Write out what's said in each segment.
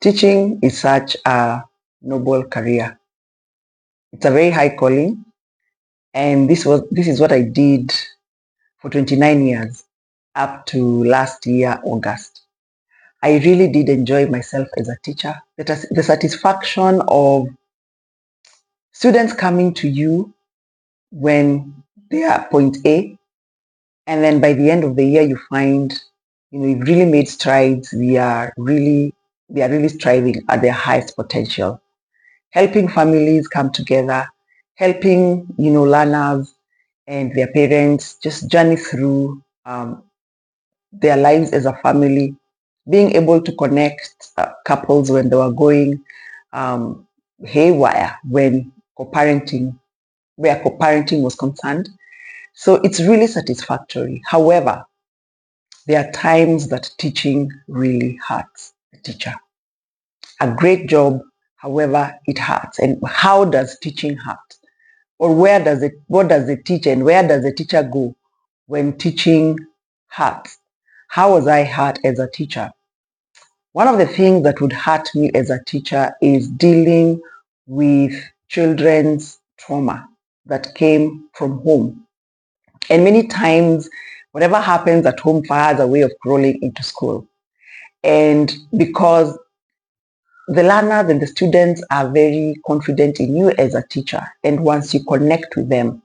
Teaching is such a noble career. It's a very high calling, and this is what I did for 29 years up to last year, August. I really did enjoy myself as a teacher. The satisfaction of students coming to you when they are point A, and then by the end of the year you find you've really made strides. They are really striving at their highest potential, helping families come together, helping learners and their parents just journey through their lives as a family, being able to connect couples when they were going haywire when co-parenting, where co-parenting was concerned. So it's really satisfactory. However, there are times that teaching really hurts the teacher. A great job, however, it hurts. And how does teaching hurt? Or what does the teacher and where does the teacher go when teaching hurts? How was I hurt as a teacher? One of the things that would hurt me as a teacher is dealing with children's trauma that came from home. And many times, whatever happens at home finds a way of crawling into school. And because the learners and the students are very confident in you as a teacher, and once you connect with them,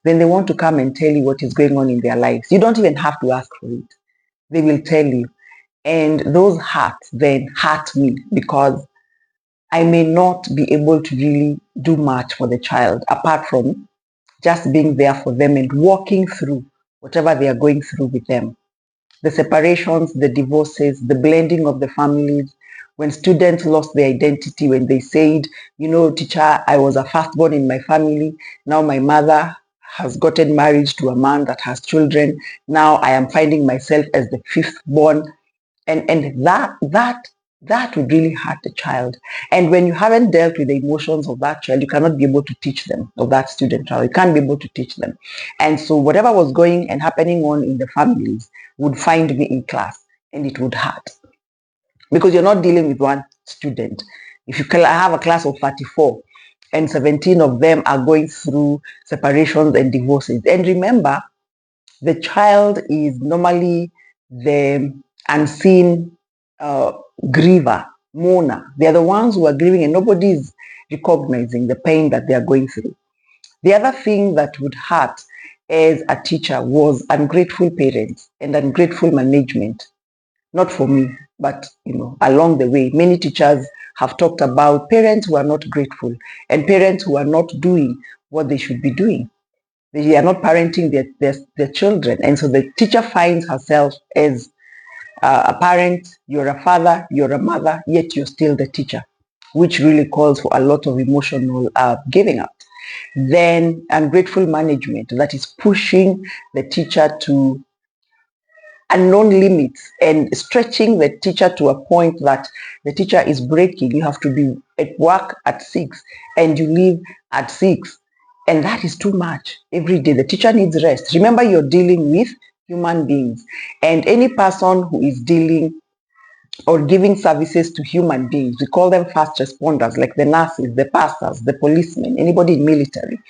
then they want to come and tell you what is going on in their lives. You don't even have to ask for it. They will tell you. And those hurts then hurt me because I may not be able to really do much for the child apart from just being there for them and walking through whatever they are going through with them. The separations, the divorces, the blending of the families, when students lost their identity, when they said, teacher, I was a firstborn in my family. Now my mother has gotten married to a man that has children. Now I am finding myself as the fifth born. And that would really hurt the child. And when you haven't dealt with the emotions of that child, you cannot be able to teach them, of that student child. You can't be able to teach them. And so whatever was going and happening on in the families would find me in class, and it would hurt. Because you're not dealing with one student. If I have a class of 34 and 17 of them are going through separations and divorces. And remember, the child is normally the unseen griever, mourner. They are the ones who are grieving and nobody is recognizing the pain that they are going through. The other thing that would hurt as a teacher was ungrateful parents and ungrateful management. Not for me, but along the way, many teachers have talked about parents who are not grateful and parents who are not doing what they should be doing. They are not parenting their children. And so the teacher finds herself as a parent, you're a father, you're a mother, yet you're still the teacher, which really calls for a lot of emotional giving up. Then ungrateful management, that is pushing the teacher to unknown limits and stretching the teacher to a point that the teacher is breaking. You have to be at work at 6 and you leave at 6. And that is too much every day. The teacher needs rest. Remember, you're dealing with human beings, and any person who is dealing or giving services to human beings, we call them first responders, like the nurses, the pastors, the policemen, anybody in military,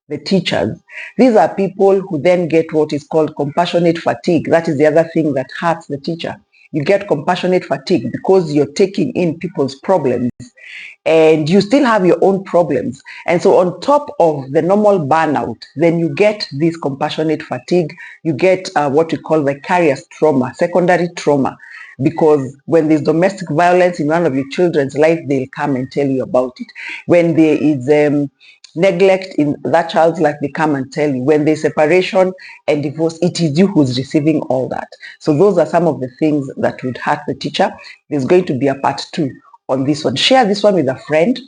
the teachers. These are people who then get what is called compassionate fatigue. That is the other thing that hurts the teacher. You get compassionate fatigue because you're taking in people's problems and you still have your own problems. And so on top of the normal burnout, then you get this compassionate fatigue. You get what we call vicarious trauma, secondary trauma, because when there's domestic violence in one of your children's life, they'll come and tell you about it. When there is neglect in that child's life, they come and tell you. When there's separation and divorce, it is you who's receiving all that. So those are some of the things that would hurt the teacher. There's going to be a part 2 on this one. Share this one with a friend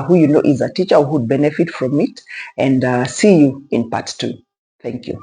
who you know is a teacher who would benefit from it, and see you in part 2. Thank you.